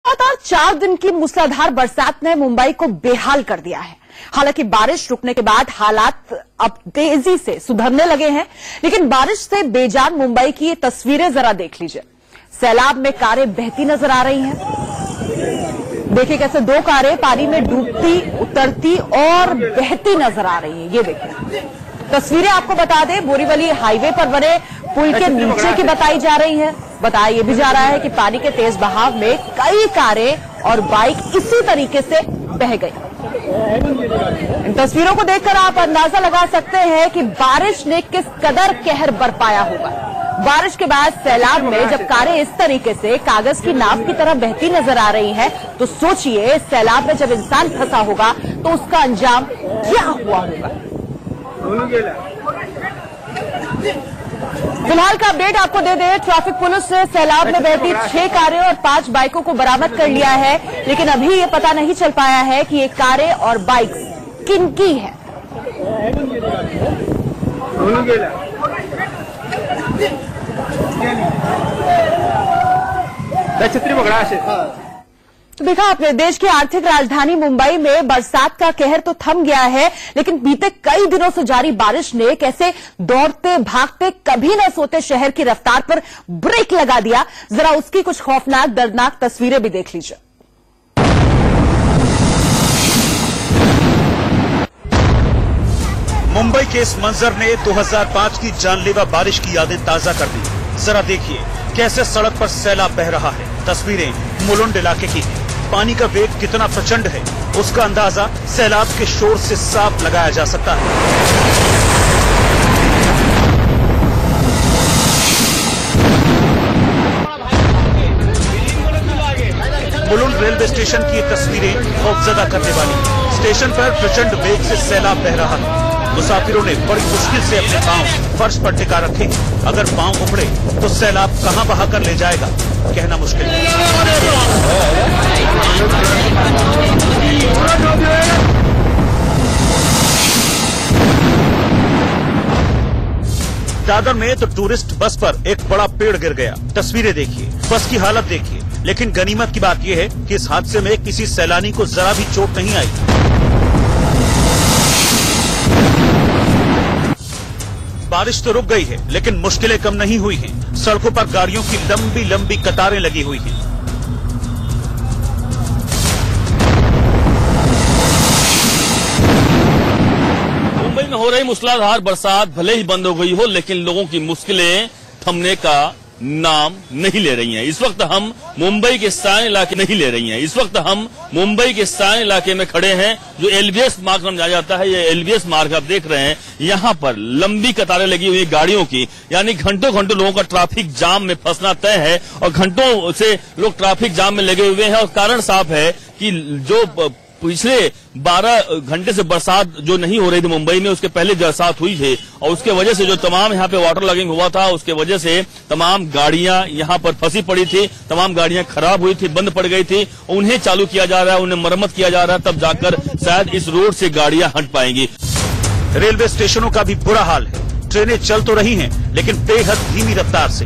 लगातार 4 दिन की मूसलाधार बरसात ने मुंबई को बेहाल कर दिया है। हालांकि बारिश रुकने के बाद हालात अब तेजी से सुधरने लगे हैं, लेकिन बारिश से बेजान मुंबई की ये तस्वीरें जरा देख लीजिए। सैलाब में कारें बहती नजर आ रही हैं। देखिए कैसे 2 कारें पानी में डूबती, उतरती और बहती नजर आ रही हैं। ये देखिए तस्वीरें आपको बता दें, बोरीवली हाईवे पर बने पुल के नीचे की बताई जा रही है। बताया ये भी जा रहा है कि पानी के तेज बहाव में कई कारें और बाइक इसी तरीके से बह गई। इन तस्वीरों को देखकर आप अंदाजा लगा सकते हैं कि बारिश ने किस कदर कहर बरपाया होगा। बारिश के बाद सैलाब में जब कारें इस तरीके से कागज की नाव की तरह बहती नजर आ रही हैं, तो सोचिए सैलाब में जब इंसान फंसा होगा तो उसका अंजाम क्या हुआ होगा। फिलहाल का अपडेट आपको दे दें, ट्रैफिक पुलिस ने सैलाब में बहती 6 कारें और 5 बाइकों को बरामद कर लिया है, लेकिन अभी ये पता नहीं चल पाया है कि ये कारें और बाइक किनकी है। तो देखा आपने, देश की आर्थिक राजधानी मुंबई में बरसात का कहर तो थम गया है, लेकिन बीते कई दिनों से जारी बारिश ने कैसे दौड़ते भागते कभी न सोते शहर की रफ्तार पर ब्रेक लगा दिया। जरा उसकी कुछ खौफनाक दर्दनाक तस्वीरें भी देख लीजिए। मुंबई के इस मंजर ने 2005 की जानलेवा बारिश की यादें ताजा कर दी। जरा देखिए कैसे सड़क पर सैलाब बह रहा है। तस्वीरें मुलुंड इलाके की हैं। पानी का वेग कितना प्रचंड है, उसका अंदाजा सैलाब के शोर से साफ लगाया जा सकता है। मुलुंड रेलवे स्टेशन की ये तस्वीरें खौफजदा करने वाली। स्टेशन पर प्रचंड वेग से सैलाब बह रहा है। मुसाफिरों ने बड़ी मुश्किल से अपने पांव फर्श पर टिका रखे। अगर पांव उखड़े तो सैलाब कहां बहा कर ले जाएगा, कहना मुश्किल है। दादर में तो टूरिस्ट बस पर एक बड़ा पेड़ गिर गया। तस्वीरें देखिए, बस की हालत देखिए। लेकिन गनीमत की बात यह है कि इस हादसे में किसी सैलानी को जरा भी चोट नहीं आई। बारिश तो रुक गई है, लेकिन मुश्किलें कम नहीं हुई हैं। सड़कों पर गाड़ियों की लंबी लंबी कतारें लगी हुई हैं। मुंबई में हो रही मूसलाधार बरसात भले ही बंद हो गई हो, लेकिन लोगों की मुश्किलें थमने का नाम नहीं ले रही हैं। इस वक्त हम मुंबई के सायन इलाके नहीं ले रही हैं। इस वक्त हम मुंबई के सायन इलाके में खड़े हैं, जो एलबीएस मार्ग नाम जाना जाता है। ये एलबीएस मार्ग आप देख रहे हैं, यहाँ पर लंबी कतारें लगी हुई गाड़ियों की, यानी घंटों घंटों लोगों का ट्रैफिक जाम में फंसना तय है। और घंटों से लोग ट्रैफिक जाम में लगे हुए हैं। और कारण साफ है कि जो पिछले 12 घंटे से बरसात जो नहीं हो रही थी मुंबई में, उसके पहले बरसात हुई थी, और उसके वजह से जो तमाम यहाँ पे वाटर लॉगिंग हुआ था, उसके वजह से तमाम गाड़ियां यहाँ पर फंसी पड़ी थी। तमाम गाड़ियां खराब हुई थी, बंद पड़ गई थी। उन्हें चालू किया जा रहा है, उन्हें मरम्मत किया जा रहा है, तब जाकर शायद इस रोड से गाड़ियां हट पाएंगी। रेलवे स्टेशनों का भी बुरा हाल है। ट्रेनें चल तो रही हैं, लेकिन बेहद धीमी रफ्तार से।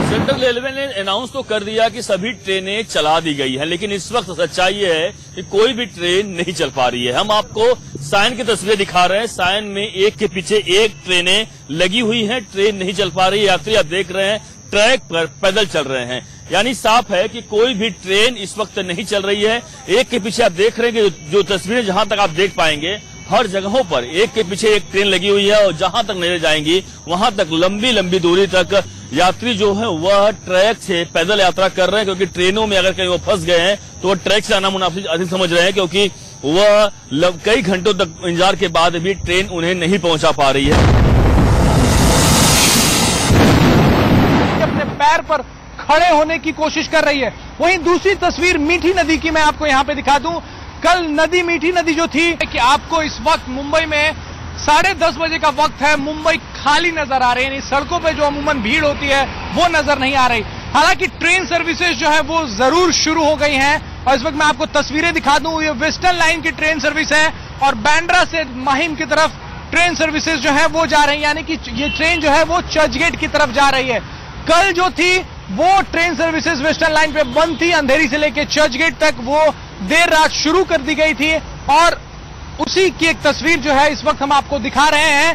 सेंट्रल रेलवे ने अनाउंस तो कर दिया कि सभी ट्रेनें चला दी गई हैं, लेकिन इस वक्त सच्चाई ये है कि कोई भी ट्रेन नहीं चल पा रही है। हम आपको सायन की तस्वीरें दिखा रहे हैं। सायन में एक के पीछे एक ट्रेनें लगी हुई हैं, ट्रेन नहीं चल पा रही। यात्री आप देख रहे हैं ट्रैक पर पैदल चल रहे हैं, यानी साफ है कि कोई भी ट्रेन इस वक्त नहीं चल रही है। एक के पीछे आप देख रहे हैं कि जो तस्वीरें जहां तक आप देख पाएंगे, हर जगहों पर एक के पीछे एक ट्रेन लगी हुई है, और जहां तक नजर जाएंगी वहां तक लंबी लंबी दूरी तक यात्री जो है वह ट्रैक से पैदल यात्रा कर रहे हैं। क्योंकि ट्रेनों में अगर कहीं वो फंस गए हैं तो वो ट्रैक से आना मुनाफिक अधिक समझ रहे हैं, क्योंकि वह कई घंटों तक इंतजार के बाद भी ट्रेन उन्हें नहीं पहुंचा पा रही है। अपने पैर पर खड़े होने की कोशिश कर रही है। वहीं दूसरी तस्वीर मीठी नदी की मैं आपको यहाँ पे दिखा दूं। कल नदी, मीठी नदी जो थी, कि आपको इस वक्त मुंबई में 10:30 बजे का वक्त है, मुंबई खाली नजर आ रही है। सड़कों पे जो अमूमन भीड़ होती है वो नजर नहीं आ रही। हालांकि ट्रेन सर्विसेज जो है वो जरूर शुरू हो गई हैं, और इस वक्त मैं आपको तस्वीरें दिखा दूं। ये वेस्टर्न लाइन की ट्रेन सर्विस है, और बांद्रा से माहिम की तरफ ट्रेन सर्विसेज जो है वो जा रही है, यानी कि ये ट्रेन जो है वो चर्चगेट की तरफ जा रही है। कल जो थी वो ट्रेन सर्विसेज वेस्टर्न लाइन पे बंद थी, अंधेरी से लेकर चर्च गेट तक वो देर रात शुरू कर दी गई थी और उसी की एक तस्वीर जो है इस वक्त हम आपको दिखा रहे हैं।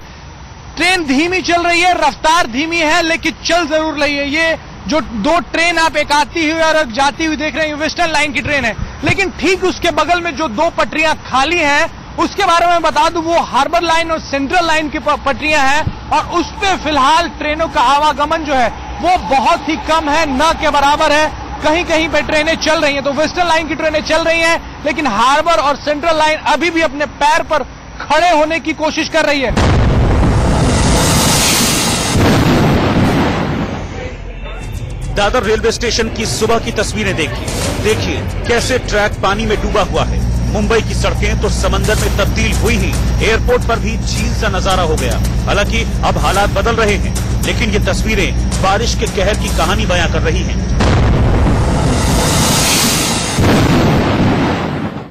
ट्रेन धीमी चल रही है, रफ्तार धीमी है लेकिन चल जरूर रही है। ये जो दो ट्रेन आप एक आती हुई और एक जाती हुई देख रहे हैं, वेस्टर्न लाइन की ट्रेन है, लेकिन ठीक उसके बगल में जो दो पटरियां खाली हैं उसके बारे में बता दूं, वो हार्बर लाइन और सेंट्रल लाइन की पटरियां हैं और उस पे फिलहाल ट्रेनों का आवागमन जो है वो बहुत ही कम है, न के बराबर है। कहीं कहीं पे ट्रेनें चल रही हैं, तो वेस्टर्न लाइन की ट्रेनें चल रही हैं लेकिन हार्बर और सेंट्रल लाइन अभी भी अपने पैर पर खड़े होने की कोशिश कर रही है। दादर रेलवे स्टेशन की सुबह की तस्वीरें देखिए कैसे ट्रैक पानी में डूबा हुआ है। मुंबई की सड़कें तो समंदर में तब्दील हुई ही, एयरपोर्ट पर भी झील सा नजारा हो गया। हालांकि अब हालात बदल रहे हैं, लेकिन ये तस्वीरें बारिश के कहर की कहानी बयां कर रही हैं।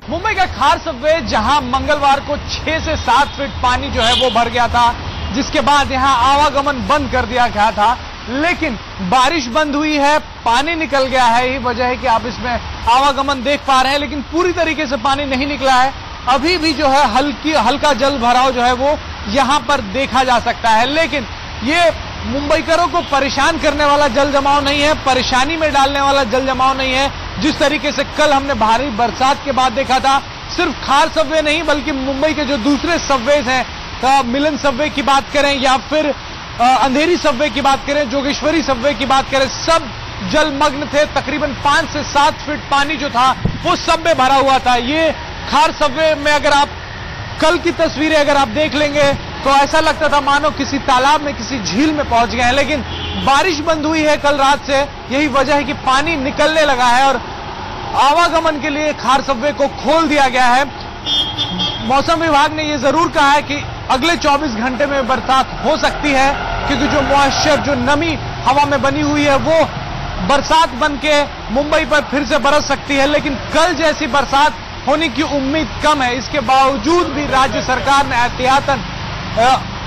मुंबई का खार सबवे जहां मंगलवार को 6 से 7 फीट पानी जो है वो भर गया था, जिसके बाद यहां आवागमन बंद कर दिया गया था, लेकिन बारिश बंद हुई है, पानी निकल गया है। यही वजह है कि आप इसमें आवागमन देख पा रहे हैं, लेकिन पूरी तरीके से पानी नहीं निकला है। अभी भी जो है हल्का जल भराव जो है वो यहां पर देखा जा सकता है, लेकिन ये मुंबईकरों को परेशान करने वाला जल जमाव नहीं है, परेशानी में डालने वाला जल जमाव नहीं है। जिस तरीके से कल हमने भारी बरसात के बाद देखा था, सिर्फ खार सबवे नहीं बल्कि मुंबई के जो दूसरे सबवेज हैं, मिलन सबवे की बात करें या फिर अंधेरी सबवे की बात करें, जोगेश्वरी सबवे की बात करें, सब जलमग्न थे। तकरीबन 5 से 7 फीट पानी जो था वो सब में भरा हुआ था। ये खार सबवे में अगर आप कल की तस्वीरें अगर आप देख लेंगे तो ऐसा लगता था मानो किसी तालाब में, किसी झील में पहुंच गए हैं, लेकिन बारिश बंद हुई है कल रात से, यही वजह है कि पानी निकलने लगा है और आवागमन के लिए खार सबवे को खोल दिया गया है। मौसम विभाग ने यह जरूर कहा है कि अगले 24 घंटे में बरसात हो सकती है, क्योंकि जो मॉइस्चर, जो नमी हवा में बनी हुई है वो बरसात बन के मुंबई पर फिर से बरस सकती है, लेकिन कल जैसी बरसात होने की उम्मीद कम है। इसके बावजूद भी राज्य सरकार ने एहतियातन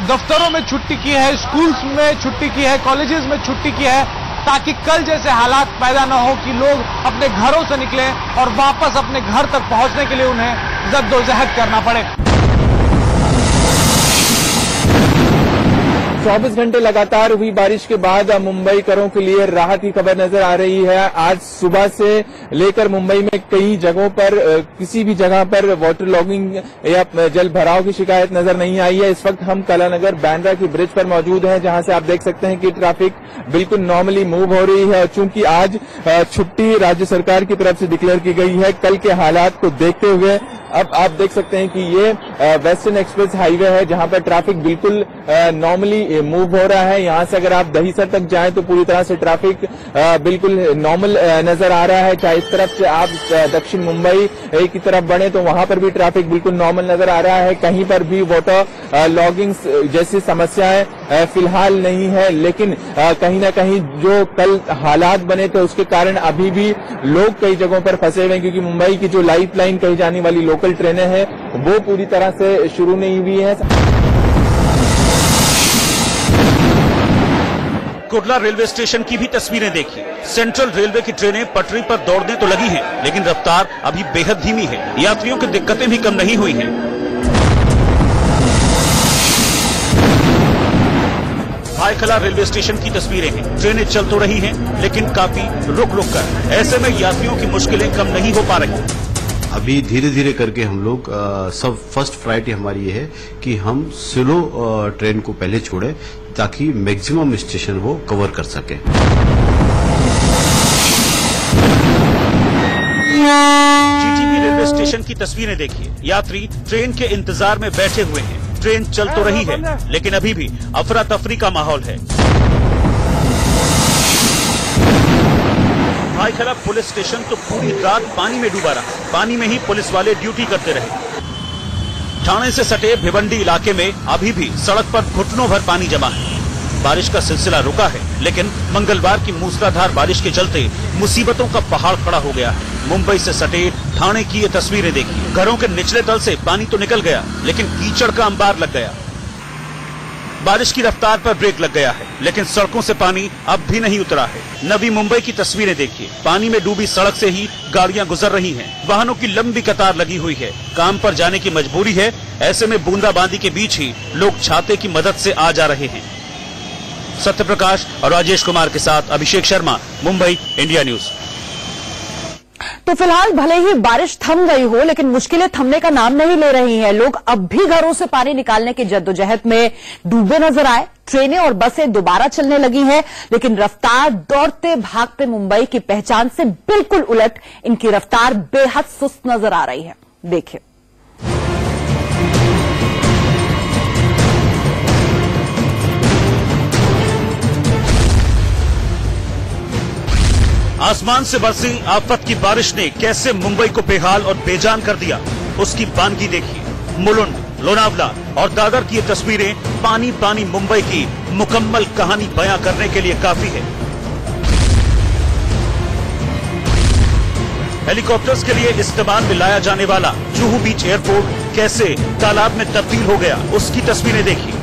दफ्तरों में छुट्टी की है, स्कूल्स में छुट्टी की है, कॉलेजेस में छुट्टी की है, ताकि कल जैसे हालात पैदा न हो कि लोग अपने घरों से निकलें और वापस अपने घर तक पहुंचने के लिए उन्हें जद्दोजहद करना पड़े। 24 घंटे लगातार हुई बारिश के बाद मुंबईकरों के लिए राहत की खबर नजर आ रही है। आज सुबह से लेकर मुंबई में कई जगहों पर किसी भी जगह पर वाटर लॉगिंग या जल भराव की शिकायत नजर नहीं आई है। इस वक्त हम कलानगर बांद्रा की ब्रिज पर मौजूद हैं, जहां से आप देख सकते हैं कि ट्रैफिक बिल्कुल नॉर्मली मूव हो रही है। चूंकि आज छुट्टी राज्य सरकार की तरफ से डिक्लेयर की गई है, कल के हालात को देखते हुए अब आप देख सकते हैं कि ये वेस्टर्न एक्सप्रेस हाईवे है, जहां पर ट्रैफिक बिल्कुल नॉर्मली मूव हो रहा है। यहां से अगर आप दहीसर तक जाएं तो पूरी तरह से ट्रैफिक बिल्कुल नॉर्मल नजर आ रहा है। चाहे इस तरफ से आप दक्षिण मुंबई की तरफ बढ़े तो वहां पर भी ट्रैफिक बिल्कुल नॉर्मल नजर आ रहा है। कहीं पर भी वाटर लॉगिंग जैसी समस्याएं फिलहाल नहीं है, लेकिन कहीं ना कहीं जो कल हालात बने थे उसके कारण अभी भी लोग कई जगहों पर फंसे हुए हैं, क्योंकि मुंबई की जो लाइफ लाइन कही जाने वाली लोकल ट्रेनें हैं वो पूरी तरह से शुरू नहीं हुई है। कुर्ला रेलवे स्टेशन की भी तस्वीरें देखिए। सेंट्रल रेलवे की ट्रेनें पटरी पर दौड़ने तो लगी हैं, लेकिन रफ्तार अभी बेहद धीमी है। यात्रियों की दिक्कतें भी कम नहीं हुई हैं। भायखला रेलवे स्टेशन की तस्वीरें हैं। ट्रेनें चल तो रही हैं, लेकिन काफी रुक रुक कर। ऐसे में यात्रियों की मुश्किलें कम नहीं हो पा रही। अभी धीरे धीरे करके हम लोग सब फर्स्ट प्रायोरिटी हमारी ये है कि हम स्लो ट्रेन को पहले छोड़े, ताकि मैक्सिमम स्टेशन वो कवर कर सके। जीटीबी रेलवे स्टेशन की तस्वीरें देखिए। यात्री ट्रेन के इंतजार में बैठे हुए हैं। ट्रेन चल तो रही है, लेकिन अभी भी अफरा तफरी का माहौल है। भायखला पुलिस स्टेशन तो पूरी रात पानी में डूबा रहा। पानी में ही पुलिस वाले ड्यूटी करते रहे। ठाणे से सटे भिवंडी इलाके में अभी भी सड़क पर घुटनों भर पानी जमा है। बारिश का सिलसिला रुका है, लेकिन मंगलवार की मूसलाधार बारिश के चलते मुसीबतों का पहाड़ खड़ा हो गया है। मुंबई से सटे ठाणे की ये तस्वीरें देखिए। घरों के निचले तल से पानी तो निकल गया, लेकिन कीचड़ का अंबार लग गया। बारिश की रफ्तार पर ब्रेक लग गया है, लेकिन सड़कों से पानी अब भी नहीं उतरा है। नवी मुंबई की तस्वीरें देखिए, पानी में डूबी सड़क से ही गाड़ियां गुजर रही हैं, वाहनों की लंबी कतार लगी हुई है, काम पर जाने की मजबूरी है। ऐसे में बूंदाबांदी के बीच ही लोग छाते की मदद से आ जा रहे हैं। सत्यप्रकाश और राजेश कुमार के साथ अभिषेक शर्मा, मुंबई, इंडिया न्यूज। तो फिलहाल भले ही बारिश थम गई हो, लेकिन मुश्किलें थमने का नाम नहीं ले रही हैं। लोग अब भी घरों से पानी निकालने की जद्दोजहद में डूबे नजर आए। ट्रेनें और बसें दोबारा चलने लगी हैं, लेकिन रफ्तार दौड़ते भागते मुंबई की पहचान से बिल्कुल उलट इनकी रफ्तार बेहद सुस्त नजर आ रही है। देखिए, आसमान से बरसी आफत की बारिश ने कैसे मुंबई को बेहाल और बेजान कर दिया, उसकी बानगी देखिए। मुलुंड, लोनावला और दादर की ये तस्वीरें पानी पानी मुंबई की मुकम्मल कहानी बयां करने के लिए काफी है। हेलीकॉप्टर्स के लिए इस्तेमाल में लाया जाने वाला जुहू बीच एयरपोर्ट कैसे तालाब में तब्दील हो गया, उसकी तस्वीरें देखिए।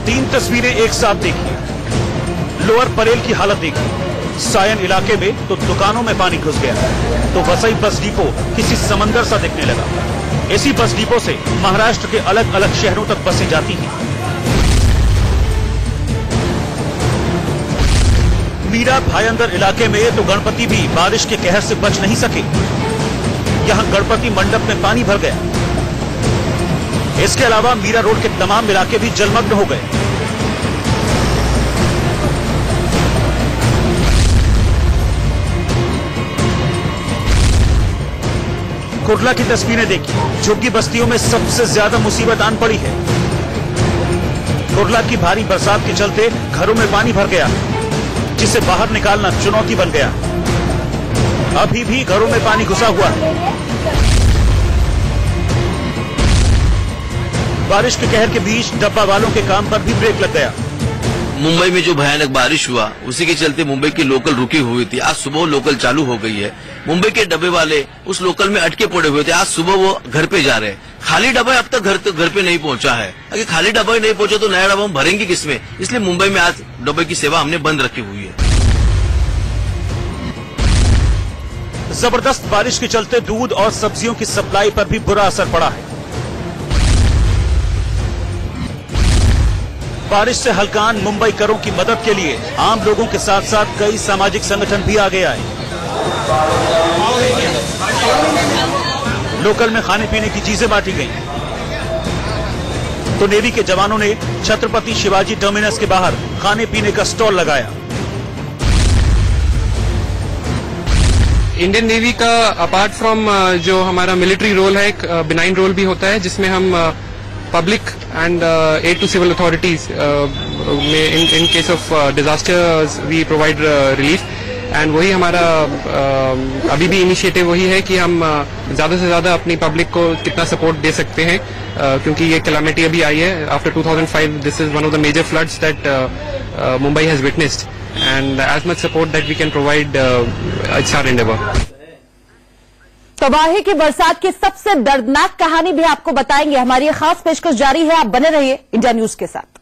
तीन तस्वीरें एक साथ देखिए। लोअर परेल की हालत देखिए, सायन इलाके में तो दुकानों में पानी घुस गया, तो वसई बस डिपो किसी समंदर सा दिखने लगा। इसी बस डिपो से महाराष्ट्र के अलग अलग शहरों तक बसें जाती हैं। मीरा भायंदर इलाके में तो गणपति भी बारिश के कहर से बच नहीं सके। यहां गणपति मंडप में पानी भर गया। इसके अलावा मीरा रोड के तमाम इलाके भी जलमग्न हो गए। कुर्ला की तस्वीरें देखिए, झुग्गी बस्तियों में सबसे ज्यादा मुसीबत आन पड़ी है। कुर्ला की भारी बरसात के चलते घरों में पानी भर गया, जिसे बाहर निकालना चुनौती बन गया। अभी भी घरों में पानी घुसा हुआ है। बारिश के कहर के बीच डब्बा वालों के काम पर भी ब्रेक लग गया। मुंबई में जो भयानक बारिश हुआ, उसी के चलते मुंबई की लोकल रुकी हुई थी। आज सुबह लोकल चालू हो गई है। मुंबई के डब्बे वाले उस लोकल में अटके पड़े हुए थे, आज सुबह वो घर पे जा रहे हैं। खाली डब्बा अब तक घर पे नहीं पहुंचा है। अगर खाली डब्बा ही नहीं पहुंचा तो नया डब्बा हम भरेंगे किसमें? इसलिए मुंबई में आज डब्बे की सेवा हमने बंद रखी हुई है। जबरदस्त बारिश के चलते दूध और सब्जियों की सप्लाई पर भी बुरा असर पड़ा है। बारिश से हलकान मुंबईकरों की मदद के लिए आम लोगों के साथ साथ कई सामाजिक संगठन भी आगे आए। लोकल में खाने पीने की चीजें बांटी गईं, तो नेवी के जवानों ने छत्रपति शिवाजी टर्मिनस के बाहर खाने पीने का स्टॉल लगाया। इंडियन नेवी का अपार्ट फ्रॉम जो हमारा मिलिट्री रोल है, एक बिनाइन रोल भी होता है, जिसमें हम public and aid to civil authorities में in case of disasters we provide relief. And वही हमारा अभी भी इनिशिएटिव वही है कि हम ज्यादा से ज्यादा अपनी पब्लिक को कितना सपोर्ट दे सकते हैं, क्योंकि ये कैलामिटी अभी आई है। After 2005 this is one of the major floods that Mumbai has witnessed, and as much support that we can provide it's our endeavour. तबाही की बरसात की सबसे दर्दनाक कहानी भी आपको बताएंगे। हमारी ये खास पेशकश जारी है, आप बने रहिए इंडिया न्यूज के साथ।